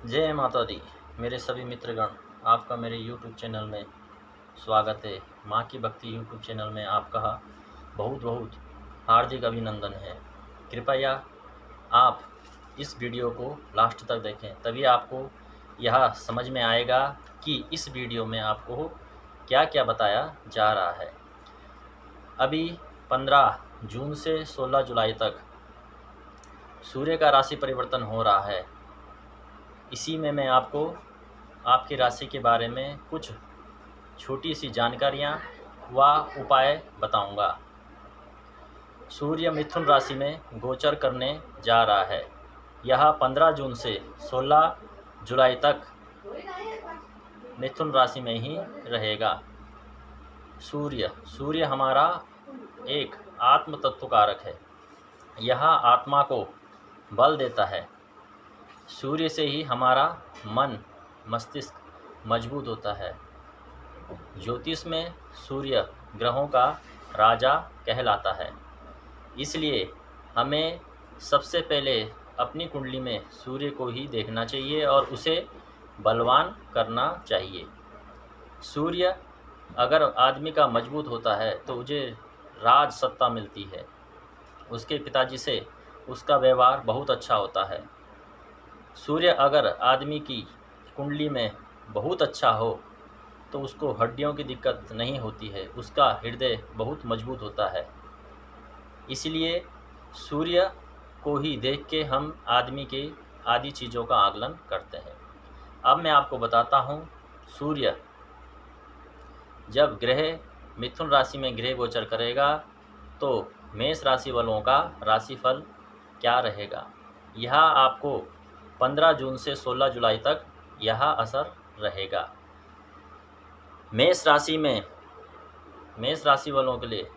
जय माता दी। मेरे सभी मित्रगण, आपका मेरे YouTube चैनल में स्वागत है। माँ की भक्ति YouTube चैनल में आपका बहुत बहुत हार्दिक अभिनंदन है। कृपया आप इस वीडियो को लास्ट तक देखें, तभी आपको यह समझ में आएगा कि इस वीडियो में आपको क्या क्या बताया जा रहा है। अभी 15 जून से 16 जुलाई तक सूर्य का राशि परिवर्तन हो रहा है। इसी में मैं आपको आपकी राशि के बारे में कुछ छोटी सी जानकारियाँ व उपाय बताऊंगा। सूर्य मिथुन राशि में गोचर करने जा रहा है। यह 15 जून से 16 जुलाई तक मिथुन राशि में ही रहेगा। सूर्य हमारा एक आत्म तत्व कारक है। यह आत्मा को बल देता है। सूर्य से ही हमारा मन मस्तिष्क मजबूत होता है। ज्योतिष में सूर्य ग्रहों का राजा कहलाता है। इसलिए हमें सबसे पहले अपनी कुंडली में सूर्य को ही देखना चाहिए और उसे बलवान करना चाहिए। सूर्य अगर आदमी का मजबूत होता है तो उसे राज सत्ता मिलती है। उसके पिताजी से उसका व्यवहार बहुत अच्छा होता है। सूर्य अगर आदमी की कुंडली में बहुत अच्छा हो तो उसको हड्डियों की दिक्कत नहीं होती है। उसका हृदय बहुत मजबूत होता है। इसलिए सूर्य को ही देख के हम आदमी के आदि चीज़ों का आकलन करते हैं। अब मैं आपको बताता हूँ, सूर्य जब ग्रह मिथुन राशि में ग्रह गोचर करेगा तो मेष राशि वालों का राशिफल क्या रहेगा। यह आपको 15 जून से 16 जुलाई तक यह असर रहेगा। मेष राशि वालों के लिए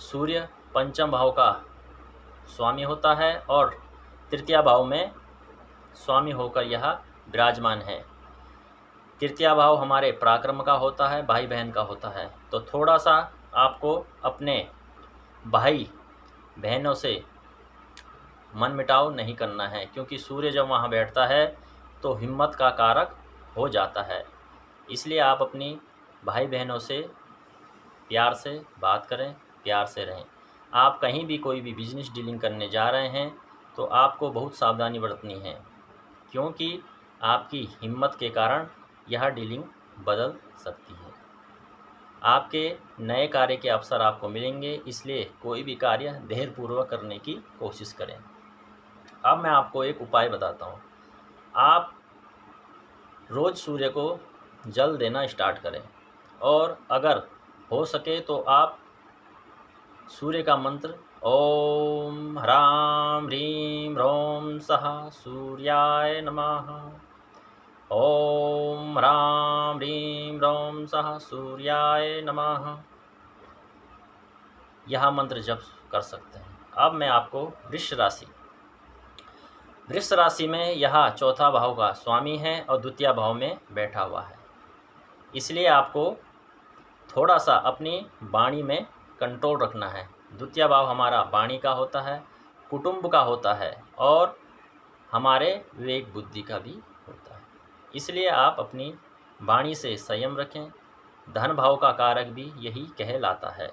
सूर्य पंचम भाव का स्वामी होता है और तृतीय भाव में स्वामी होकर यह विराजमान है। तृतीय भाव हमारे पराक्रम का होता है, भाई बहन का होता है। तो थोड़ा सा आपको अपने भाई बहनों से मन मिटाव नहीं करना है, क्योंकि सूर्य जब वहाँ बैठता है तो हिम्मत का कारक हो जाता है। इसलिए आप अपनी भाई बहनों से प्यार से बात करें, प्यार से रहें। आप कहीं भी कोई भी बिजनेस डीलिंग करने जा रहे हैं तो आपको बहुत सावधानी बरतनी है, क्योंकि आपकी हिम्मत के कारण यह डीलिंग बदल सकती है। आपके नए कार्य के अवसर आपको मिलेंगे, इसलिए कोई भी कार्य धैर्यपूर्वक करने की कोशिश करें। अब मैं आपको एक उपाय बताता हूँ। आप रोज़ सूर्य को जल देना स्टार्ट करें और अगर हो सके तो आप सूर्य का मंत्र ओम ह्रां ह्रीं ह्रौं सः सूर्याय नमः, ओम ह्रां ह्रीं ह्रौं सः सूर्याय नमः, यह मंत्र जप कर सकते हैं। अब मैं आपको वृष राशि में यह चौथा भाव का स्वामी है और द्वितीय भाव में बैठा हुआ है। इसलिए आपको थोड़ा सा अपनी वाणी में कंट्रोल रखना है। द्वितीय भाव हमारा वाणी का होता है, कुटुंब का होता है और हमारे विवेक बुद्धि का भी होता है। इसलिए आप अपनी वाणी से संयम रखें। धन भाव का कारक भी यही कहलाता है।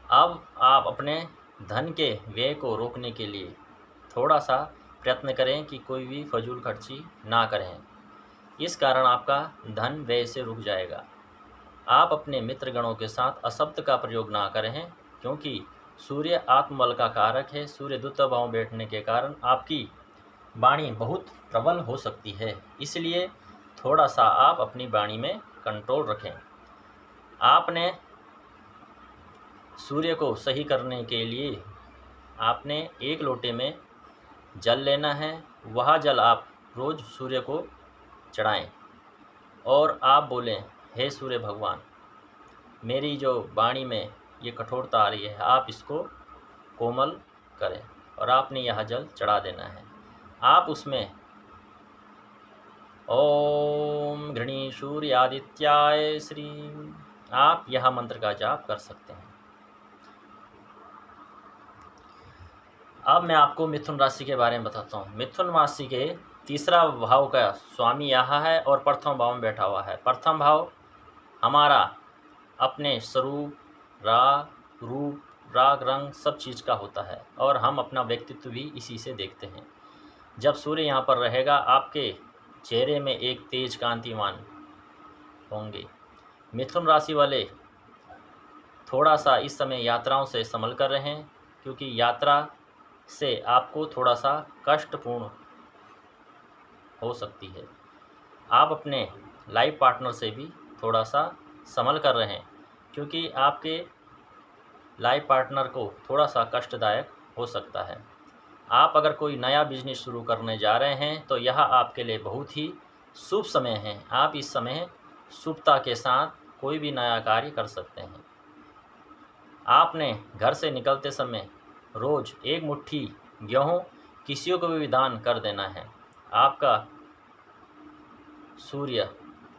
अब आप अपने धन के व्यय को रोकने के लिए थोड़ा सा प्रयत्न करें कि कोई भी फजूल खर्ची ना करें। इस कारण आपका धन व्यय से रुक जाएगा। आप अपने मित्रगणों के साथ अशब्द का प्रयोग ना करें, क्योंकि सूर्य आत्मबल का कारक है। सूर्य द्वितीय भाव में बैठने के कारण आपकी वाणी बहुत प्रबल हो सकती है। इसलिए थोड़ा सा आप अपनी वाणी में कंट्रोल रखें। आपने सूर्य को सही करने के लिए आपने एक लोटे में जल लेना है। वह जल आप रोज़ सूर्य को चढ़ाएं और आप बोलें, हे सूर्य भगवान, मेरी जो वाणी में ये कठोरता आ रही है, आप इसको कोमल करें। और आपने यह जल चढ़ा देना है। आप उसमें ओम घृणीसूर्यादित्याय श्री, आप यह मंत्र का जाप कर सकते हैं। अब मैं आपको मिथुन राशि के बारे में बताता हूँ। मिथुन राशि के तीसरा भाव का स्वामी यहाँ है और प्रथम भाव में बैठा हुआ है। प्रथम भाव हमारा अपने स्वरूप, रूप, राग, रंग सब चीज़ का होता है और हम अपना व्यक्तित्व भी इसी से देखते हैं। जब सूर्य यहाँ पर रहेगा आपके चेहरे में एक तेज कांतिमान होंगे। मिथुन राशि वाले थोड़ा सा इस समय यात्राओं से संभल कर रहें, क्योंकि यात्रा से आपको थोड़ा सा कष्टपूर्ण हो सकती है। आप अपने लाइफ पार्टनर से भी थोड़ा सा संभल कर रहें, क्योंकि आपके लाइफ पार्टनर को थोड़ा सा कष्टदायक हो सकता है। आप अगर कोई नया बिजनेस शुरू करने जा रहे हैं तो यह आपके लिए बहुत ही शुभ समय है। आप इस समय शुभता के साथ कोई भी नया कार्य कर सकते हैं। आपने घर से निकलते समय रोज़ एक मुट्ठी गेहूँ किसी को भी दान कर देना है। आपका सूर्य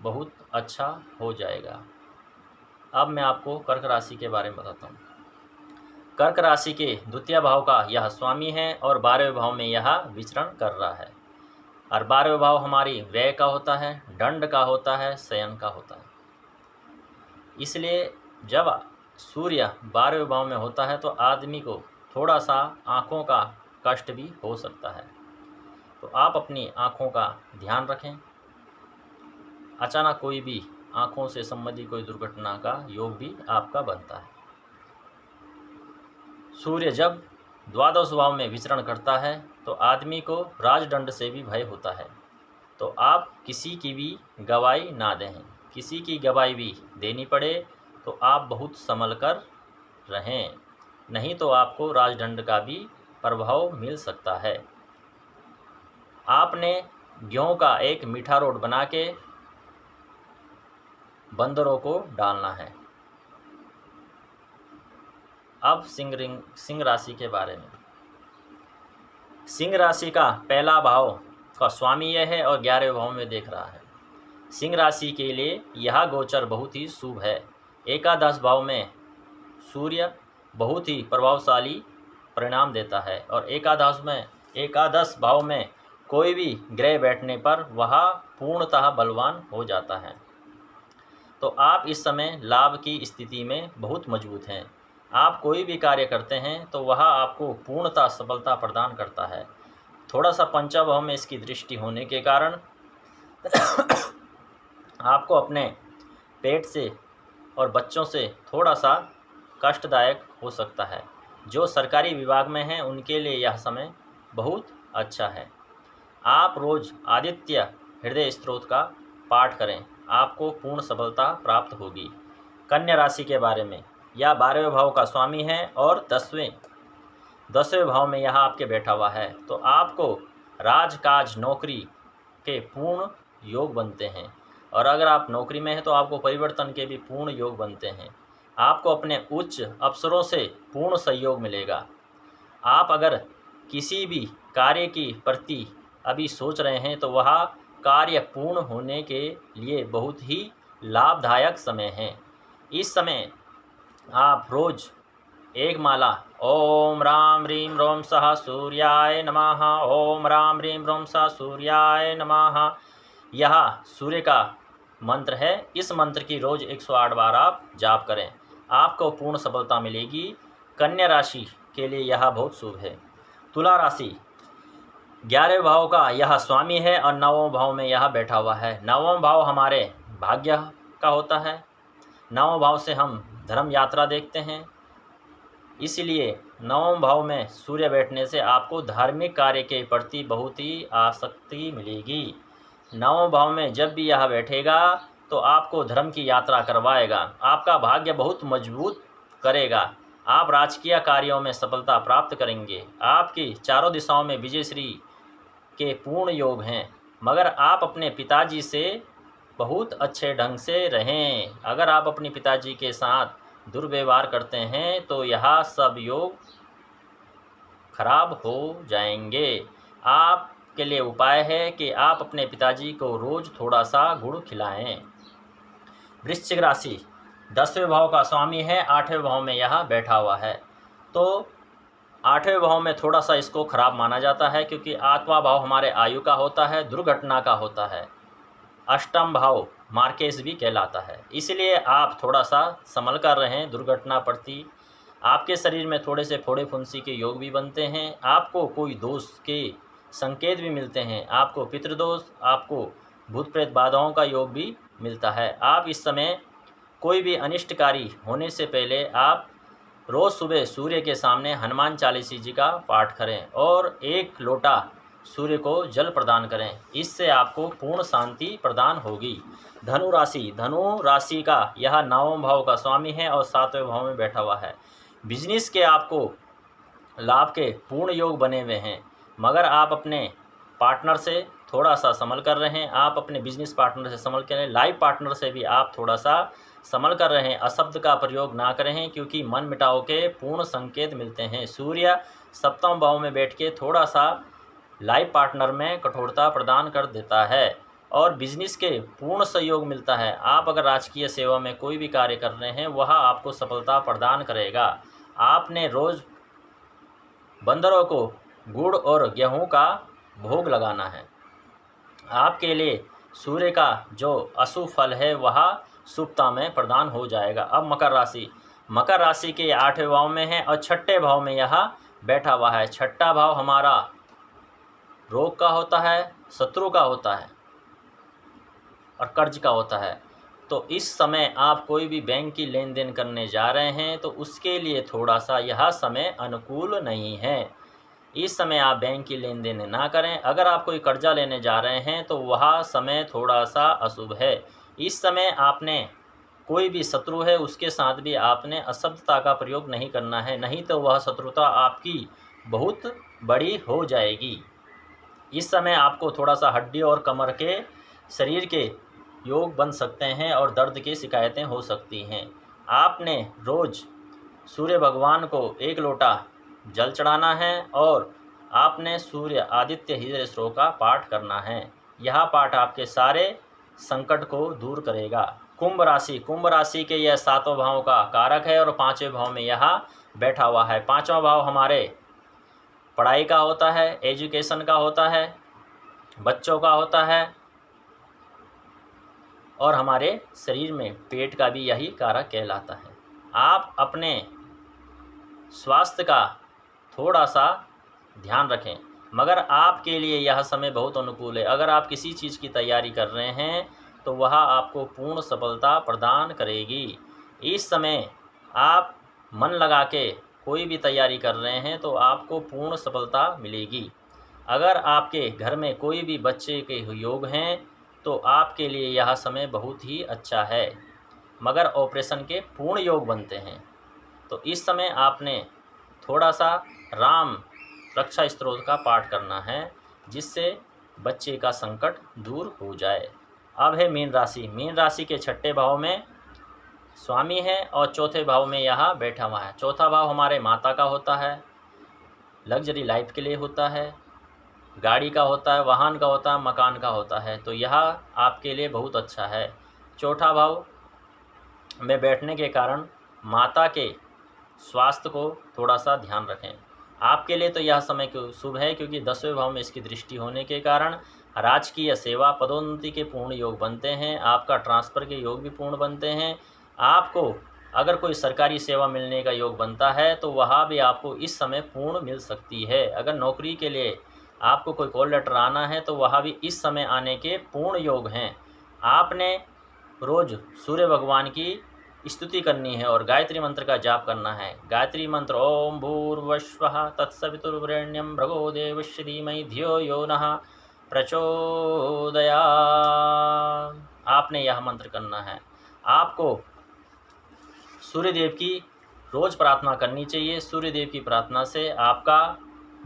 बहुत अच्छा हो जाएगा। अब मैं आपको कर्क राशि के बारे में बताता हूँ। कर्क राशि के द्वितीय भाव का यह स्वामी है और 12वें भाव में यह विचरण कर रहा है। और 12वें भाव हमारी व्यय का होता है, दंड का होता है, शयन का होता है। इसलिए जब सूर्य 12वें भाव में होता है तो आदमी को थोड़ा सा आँखों का कष्ट भी हो सकता है, तो आप अपनी आँखों का ध्यान रखें। अचानक कोई भी आँखों से संबंधी कोई दुर्घटना का योग भी आपका बनता है। सूर्य जब द्वादश भाव में विचरण करता है तो आदमी को राजदंड से भी भय होता है, तो आप किसी की भी गवाही ना दें। किसी की गवाही भी देनी पड़े तो आप बहुत संभल कर रहें, नहीं तो आपको राजदंड का भी प्रभाव मिल सकता है। आपने गेहूं का एक मीठा रोट बना के बंदरों को डालना है। अब सिंह राशि के बारे में। सिंह राशि का पहला भाव का स्वामी यह है और 11वें भाव में देख रहा है। सिंह राशि के लिए यह गोचर बहुत ही शुभ है। एकादश भाव में सूर्य बहुत ही प्रभावशाली परिणाम देता है और एकादश भाव में कोई भी ग्रह बैठने पर वह पूर्णतः बलवान हो जाता है। तो आप इस समय लाभ की स्थिति में बहुत मजबूत हैं। आप कोई भी कार्य करते हैं तो वह आपको पूर्णतः सफलता प्रदान करता है। थोड़ा सा पंचम भाव में इसकी दृष्टि होने के कारण आपको अपने पेट से और बच्चों से थोड़ा सा कष्टदायक हो सकता है। जो सरकारी विभाग में हैं उनके लिए यह समय बहुत अच्छा है। आप रोज़ आदित्य हृदय स्तोत्र का पाठ करें, आपको पूर्ण सफलता प्राप्त होगी। कन्या राशि के बारे में, यह 12वें भाव का स्वामी है और 10वें भाव में यह आपके बैठा हुआ है, तो आपको राजकाज नौकरी के पूर्ण योग बनते हैं और अगर आप नौकरी में हैं तो आपको परिवर्तन के भी पूर्ण योग बनते हैं। आपको अपने उच्च अफसरों से पूर्ण सहयोग मिलेगा। आप अगर किसी भी कार्य की प्रति अभी सोच रहे हैं तो वह कार्य पूर्ण होने के लिए बहुत ही लाभदायक समय है। इस समय आप रोज़ एक माला ओम राम ह्रीं रोम सः सूर्याय नमः, ओम राम ह्रीं रोम सः सूर्याय नमः, यह सूर्य का मंत्र है। इस मंत्र की रोज़ 108 बार आप जाप करें, आपको पूर्ण सफलता मिलेगी। कन्या राशि के लिए यह बहुत शुभ है। तुला राशि 11वें भाव का यह स्वामी है और 9वें भाव में यह बैठा हुआ है। 9वां भाव हमारे भाग्य का होता है। 9वें भाव से हम धर्म यात्रा देखते हैं, इसलिए 9वें भाव में सूर्य बैठने से आपको धार्मिक कार्य के प्रति बहुत ही आसक्ति मिलेगी। 9वें भाव में जब भी यह बैठेगा तो आपको धर्म की यात्रा करवाएगा, आपका भाग्य बहुत मजबूत करेगा। आप राजकीय कार्यों में सफलता प्राप्त करेंगे। आपकी चारों दिशाओं में विजयश्री के पूर्ण योग हैं, मगर आप अपने पिताजी से बहुत अच्छे ढंग से रहें। अगर आप अपने पिताजी के साथ दुर्व्यवहार करते हैं तो यह सब योग खराब हो जाएंगे। आपके लिए उपाय है कि आप अपने पिताजी को रोज़ थोड़ा सा गुड़ खिलाएं। वृश्चिक राशि 10वें भाव का स्वामी है, 8वें भाव में यह बैठा हुआ है, तो 8वें भाव में थोड़ा सा इसको खराब माना जाता है, क्योंकि 8वां भाव हमारे आयु का होता है, दुर्घटना का होता है। अष्टम भाव मार्केस भी कहलाता है। इसलिए आप थोड़ा सा संभल कर रहें। दुर्घटना प्रति आपके शरीर में थोड़े से फोड़े फुंसी के योग भी बनते हैं। आपको कोई दोष के संकेत भी मिलते हैं। आपको पितृदोष, आपको भूत प्रेत बाधाओं का योग भी मिलता है। आप इस समय कोई भी अनिष्टकारी होने से पहले आप रोज़ सुबह सूर्य के सामने हनुमान चालीसा जी का पाठ करें और 1 लोटा सूर्य को जल प्रदान करें। इससे आपको पूर्ण शांति प्रदान होगी। धनु राशि का यह 9वें भाव का स्वामी है और 7वें भाव में बैठा हुआ है। बिजनेस के आपको लाभ के पूर्ण योग बने हुए हैं, मगर आप अपने पार्टनर से थोड़ा सा संभल कर रहें। आप अपने बिजनेस पार्टनर से संभल कर रहें। लाइफ पार्टनर से भी आप थोड़ा सा संभल कर रहें। अशब्द का प्रयोग ना करें, क्योंकि मन मिटाव के पूर्ण संकेत मिलते हैं। सूर्य 7वें भाव में बैठ के थोड़ा सा लाइफ पार्टनर में कठोरता प्रदान कर देता है और बिजनेस के पूर्ण सहयोग मिलता है। आप अगर राजकीय सेवा में कोई भी कार्य कर रहे हैं, वह आपको सफलता प्रदान करेगा। आपने रोज़ बंदरों को गुड़ और गेहूं का भोग लगाना है। आपके लिए सूर्य का जो अशुभ फल है वह शुभता में प्रदान हो जाएगा। अब मकर राशि के 8वें भाव में है और 6ठे भाव में यह बैठा हुआ है। 6ठा भाव हमारा रोग का होता है, शत्रु का होता है और कर्ज का होता है। तो इस समय आप कोई भी बैंक की लेन देन करने जा रहे हैं तो उसके लिए थोड़ा सा यह समय अनुकूल नहीं है। इस समय आप बैंक की लेन देन ना करें। अगर आप कोई कर्जा लेने जा रहे हैं तो वह समय थोड़ा सा अशुभ है। इस समय आपने कोई भी शत्रु है उसके साथ भी आपने अशब्दता का प्रयोग नहीं करना है, नहीं तो वह शत्रुता आपकी बहुत बड़ी हो जाएगी। इस समय आपको थोड़ा सा हड्डी और कमर के शरीर के योग बन सकते हैं और दर्द की शिकायतें हो सकती हैं। आपने रोज़ सूर्य भगवान को 1 लोटा जल चढ़ाना है और आपने सूर्य आदित्य हृदय श्लोक का पाठ करना है। यह पाठ आपके सारे संकट को दूर करेगा। कुंभ राशि के यह 7वें भाव का कारक है और 5वें भाव में यह बैठा हुआ है। 5वां भाव हमारे पढ़ाई का होता है, एजुकेशन का होता है, बच्चों का होता है और हमारे शरीर में पेट का भी यही कारक कहलाता है। आप अपने स्वास्थ्य का थोड़ा सा ध्यान रखें, मगर आपके लिए यह समय बहुत अनुकूल है। अगर आप किसी चीज़ की तैयारी कर रहे हैं तो वह आपको पूर्ण सफलता प्रदान करेगी। इस समय आप मन लगा के कोई भी तैयारी कर रहे हैं तो आपको पूर्ण सफलता मिलेगी। अगर आपके घर में कोई भी बच्चे के योग हैं तो आपके लिए यह समय बहुत ही अच्छा है, मगर ऑपरेशन के पूर्ण योग बनते हैं। तो इस समय आपने थोड़ा सा राम रक्षा स्तोत्र का पाठ करना है, जिससे बच्चे का संकट दूर हो जाए। अब है मीन राशि के 6ठे भाव में स्वामी है और 4थे भाव में यह बैठा हुआ है। 4था भाव हमारे माता का होता है, लग्जरी लाइफ के लिए होता है, गाड़ी का होता है, वाहन का होता है, मकान का होता है। तो यह आपके लिए बहुत अच्छा है। 4ठा भाव में बैठने के कारण माता के स्वास्थ्य को थोड़ा सा ध्यान रखें। आपके लिए तो यह समय शुभ है, क्योंकि 10वें भाव में इसकी दृष्टि होने के कारण राजकीय सेवा पदोन्नति के पूर्ण योग बनते हैं। आपका ट्रांसफ़र के योग भी पूर्ण बनते हैं। आपको अगर कोई सरकारी सेवा मिलने का योग बनता है तो वह भी आपको इस समय पूर्ण मिल सकती है। अगर नौकरी के लिए आपको कोई कॉल लेटर आना है तो वह भी इस समय आने के पूर्ण योग हैं। आपने रोज़ सूर्य भगवान की स्तुति करनी है और गायत्री मंत्र का जाप करना है। गायत्री मंत्र ओम भूर्भुवस्वः तत्सवितुर्वरेण्यं भर्गो देवस्य धीमहि धियो यो नः प्रचोदयात्। आपने यह मंत्र करना है। आपको सूर्यदेव की रोज़ प्रार्थना करनी चाहिए। सूर्यदेव की प्रार्थना से आपका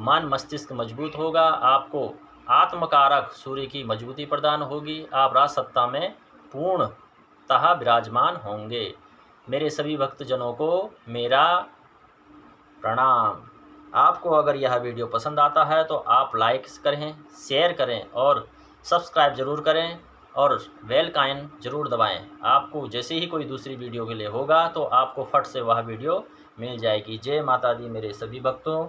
मन मस्तिष्क मजबूत होगा। आपको आत्मकारक सूर्य की मजबूती प्रदान होगी। आप राज सत्ता में पूर्णतः विराजमान होंगे। मेरे सभी भक्तजनों को मेरा प्रणाम। आपको अगर यह वीडियो पसंद आता है तो आप लाइक करें, शेयर करें और सब्सक्राइब ज़रूर करें और बेल का आइकन ज़रूर दबाएं। आपको जैसे ही कोई दूसरी वीडियो के लिए होगा तो आपको फट से वह वीडियो मिल जाएगी। जय माता दी मेरे सभी भक्तों।